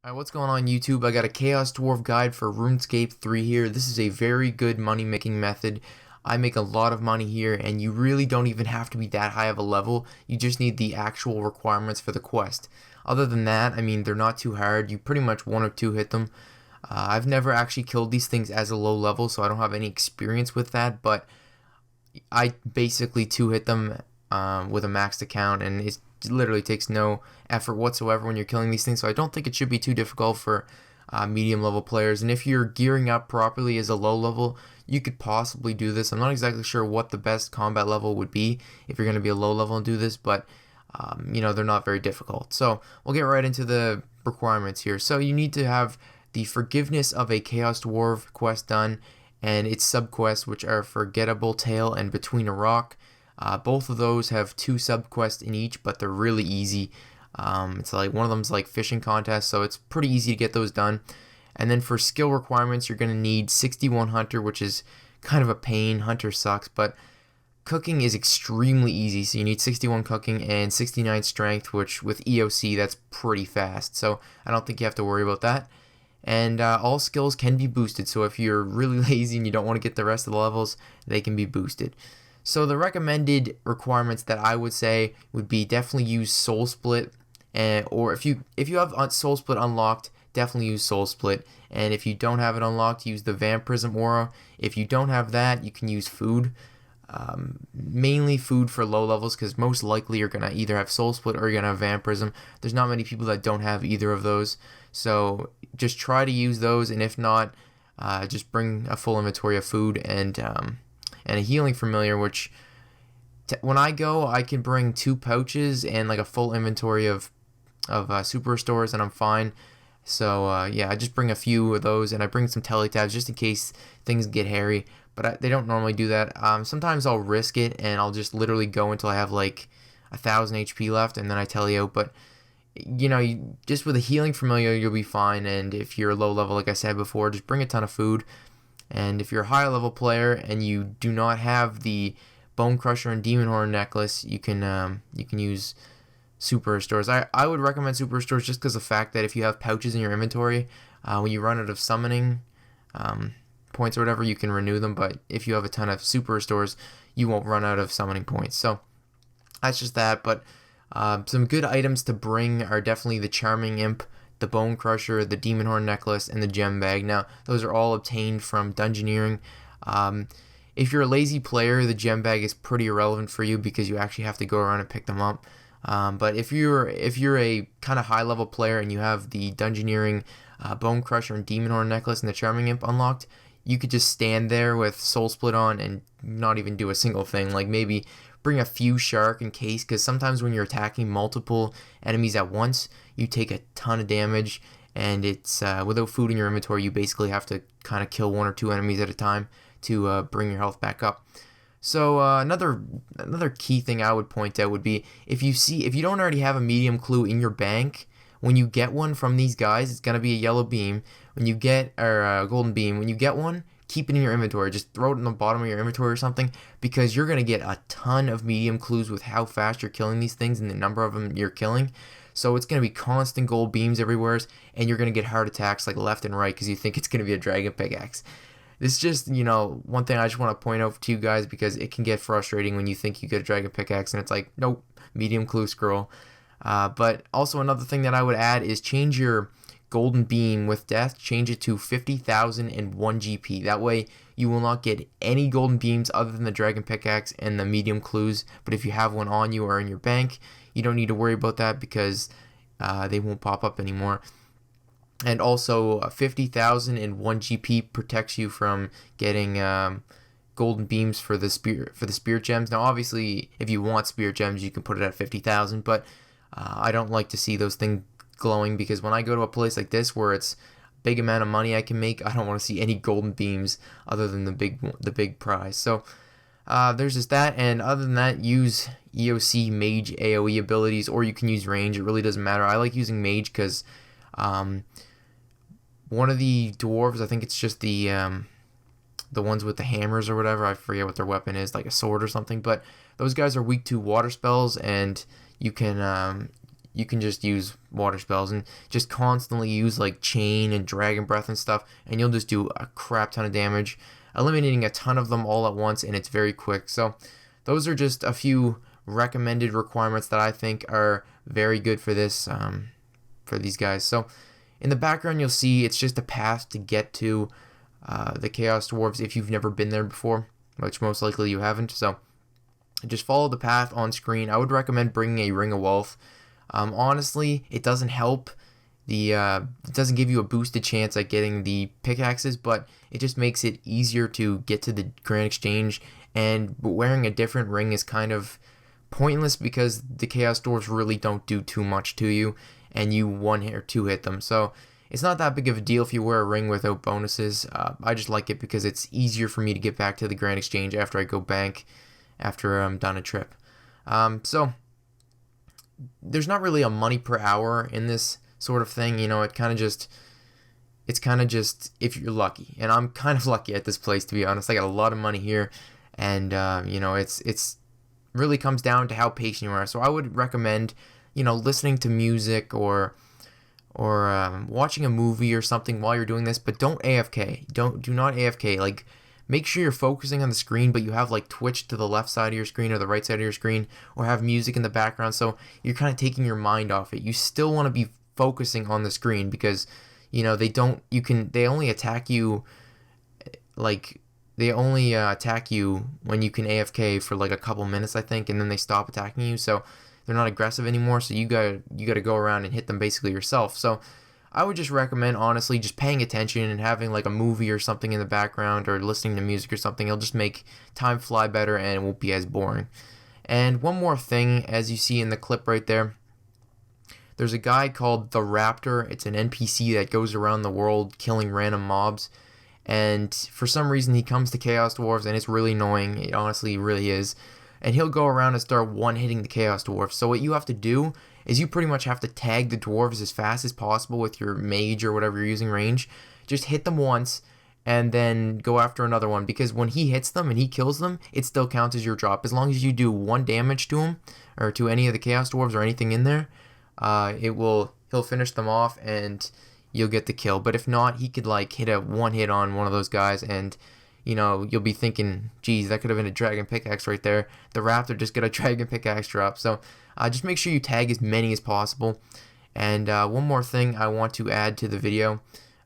Alright, what's going on YouTube? I got a Chaos Dwarf guide for RuneScape 3 here. This is a very good money making method. I make a lot of money here and you really don't even have to be that high of a level. You just need the actual requirements for the quest. Other than that, I mean, they're not too hard. You pretty much one or two hit them. I've never actually killed these things as a low level, so I don't have any experience with that, but I basically two hit them with a maxed account, and it literally takes no effort whatsoever when you're killing these things. So I don't think it should be too difficult for medium level players. And if you're gearing up properly as a low level, you could possibly do this. I'm not exactly sure what the best combat level would be if you're going to be a low level and do this, but they're not very difficult. So we'll get right into the requirements here. So you need to have the Forgiveness of a Chaos Dwarf quest done, and its subquests, which are Forgettable Tale and Between a Rock. Both of those have two subquests in each, but they're really easy. It's like one of them's like fishing contest, so it's pretty easy to get those done. And then for skill requirements, you're going to need 61 Hunter, which is kind of a pain. Hunter sucks, but cooking is extremely easy. So you need 61 cooking and 69 strength, which with EOC, that's pretty fast. So I don't think you have to worry about that. And all skills can be boosted, so if you're really lazy and you don't want to get the rest of the levels, they can be boosted. So the recommended requirements that I would say would be definitely use Soul Split, or if you have Soul Split unlocked, definitely use Soul Split. And if you don't have it unlocked, use the Vampirism Aura. If you don't have that, you can use food. Mainly food for low levels, because most likely you're gonna either have Soul Split or you're gonna have Vampirism. There's not many people that don't have either of those, so just try to use those, and if not, just bring a full inventory of food and a healing familiar, which when I go, I can bring 2 pouches and like a full inventory of super restores, and I'm fine. So yeah, I just bring a few of those, and I bring some teletabs just in case things get hairy, but they don't normally do that. Sometimes I'll risk it, and I'll just literally go until I have like 1,000 HP left, and then I tele out. But just with a healing familiar, you'll be fine. And if you're low level, like I said before, just bring a ton of food. And if you're a high level player and you do not have the Bone Crusher and Demon Horn necklace, you can use super restores. I would recommend super restores just because of the fact that if you have pouches in your inventory, when you run out of summoning points or whatever, you can renew them. But if you have a ton of super restores, you won't run out of summoning points. So that's just that. But some good items to bring are definitely the Charming Imp, the Bone Crusher, the Demon Horn necklace, and the Gem Bag. Now, those are all obtained from Dungeoneering. If you're a lazy player, the Gem Bag is pretty irrelevant for you because you actually have to go around and pick them up. But if you're a kind of high level player and you have the Dungeoneering Bone Crusher and Demon Horn necklace and the Charming Imp unlocked, you could just stand there with Soul Split on and not even do a single thing. Like maybe bring a few shark in case, because sometimes when you're attacking multiple enemies at once, you take a ton of damage, and it's without food in your inventory, you basically have to kind of kill 1 or 2 enemies at a time to bring your health back up. So another key thing I would point out would be if you don't already have a medium clue in your bank, when you get one from these guys, it's gonna be a yellow beam. When you get a golden beam, when you get one, keep it in your inventory. Just throw it in the bottom of your inventory or something, because you're gonna get a ton of medium clues with how fast you're killing these things and the number of them you're killing. So it's gonna be constant gold beams everywhere, and you're gonna get heart attacks like left and right because you think it's gonna be a dragon pickaxe. This is just, one thing I just want to point out to you guys, because it can get frustrating when you think you get a dragon pickaxe and it's like, nope, medium clue scroll. But also another thing that I would add is change your golden beam with death, change it to 50,001 GP. That way you will not get any golden beams other than the dragon pickaxe and the medium clues. But if you have one on you or in your bank, you don't need to worry about that because they won't pop up anymore. And also 50,001 GP protects you from getting golden beams for the spirit gems. Now obviously if you want spirit gems you can put it at 50,000, but I don't like to see those things glowing, because when I go to a place like this where it's a big amount of money I can make, I don't want to see any golden beams other than the big prize. So there's just that, and other than that, use EOC Mage AoE abilities, or you can use range. It really doesn't matter. I like using Mage because one of the dwarves, I think it's just the ones with the hammers or whatever, I forget what their weapon is, like a sword or something, but those guys are weak to water spells, and you can you can just use water spells and just constantly use like chain and dragon breath and stuff, and you'll just do a crap ton of damage, eliminating a ton of them all at once, and it's very quick. So those are just a few recommended requirements that I think are very good for this, for these guys. So in the background, you'll see it's just a path to get to the Chaos Dwarves if you've never been there before, which most likely you haven't. So just follow the path on screen. I would recommend bringing a Ring of Wealth. Honestly, it doesn't help. It doesn't give you a boosted chance at getting the pickaxes, but it just makes it easier to get to the Grand Exchange. And wearing a different ring is kind of pointless because the Chaos Dwarves really don't do too much to you, and you one hit or two hit them. So it's not that big of a deal if you wear a ring without bonuses. I just like it because it's easier for me to get back to the Grand Exchange after I go bank, after I'm done a trip. So there's not really a money per hour in this sort of thing. You know, it's kind of just if you're lucky, and I'm kind of lucky at this place, to be honest. I got a lot of money here, and you know, it's really comes down to how patient you are. So I would recommend, you know, listening to music or watching a movie or something while you're doing this, but don't AFK. Do not AFK. Like, make sure you're focusing on the screen, but you have like Twitch to the left side of your screen or the right side of your screen, or have music in the background, so you're kind of taking your mind off it. You still want to be focusing on the screen because, you know, they only attack you when you can AFK for like a couple minutes, I think, and then they stop attacking you. So they're not aggressive anymore, so you gotta go around and hit them basically yourself. So I would just recommend, honestly, just paying attention and having like a movie or something in the background, or listening to music or something. It'll just make time fly better, and it won't be as boring. And one more thing, as you see in the clip right there, there's a guy called the Raptor. It's an NPC that goes around the world killing random mobs, and for some reason he comes to Chaos Dwarves, and it's really annoying. It honestly really is. And he'll go around and start one-hitting the Chaos Dwarves. So what you have to do is you pretty much have to tag the dwarves as fast as possible with your mage or whatever you're using range. Just hit them once and then go after another one, because when he hits them and he kills them, it still counts as your drop. As long as you do 1 damage to him, or to any of the Chaos Dwarves or anything in there, he'll finish them off and you'll get the kill. But if not, he could like hit a one hit on one of those guys, and you know, you'll be thinking, geez, that could have been a dragon pickaxe right there. The Raptor just got a dragon pickaxe drop. So just make sure you tag as many as possible. And one more thing I want to add to the video.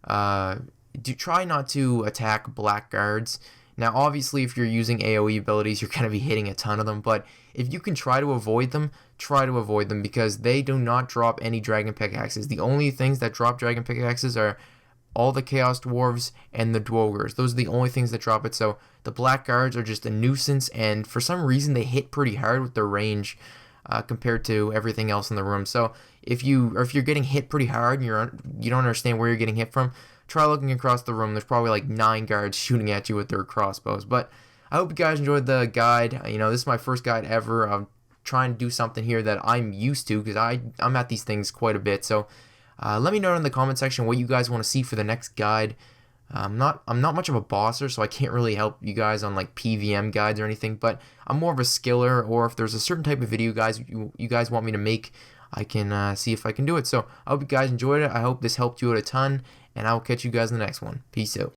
Do try not to attack black guards. Now, obviously, if you're using AoE abilities, you're going to be hitting a ton of them. But if you can try to avoid them, because they do not drop any dragon pickaxes. The only things that drop dragon pickaxes are all the Chaos Dwarves and the Dwogers. Those are the only things that drop it. So the black guards are just a nuisance, and for some reason they hit pretty hard with their range compared to everything else in the room. So if you're getting hit pretty hard and you don't understand where you're getting hit from, try looking across the room. There's probably like 9 guards shooting at you with their crossbows. But I hope you guys enjoyed the guide. You know, this is my first guide ever. I'm trying to do something here that I'm used to, because I'm at these things quite a bit. So let me know in the comment section what you guys want to see for the next guide. I'm not much of a bosser, so I can't really help you guys on like PVM guides or anything, but I'm more of a skiller, or if there's a certain type of video you guys want me to make, I can see if I can do it. So I hope you guys enjoyed it. I hope this helped you out a ton, and I will catch you guys in the next one. Peace out.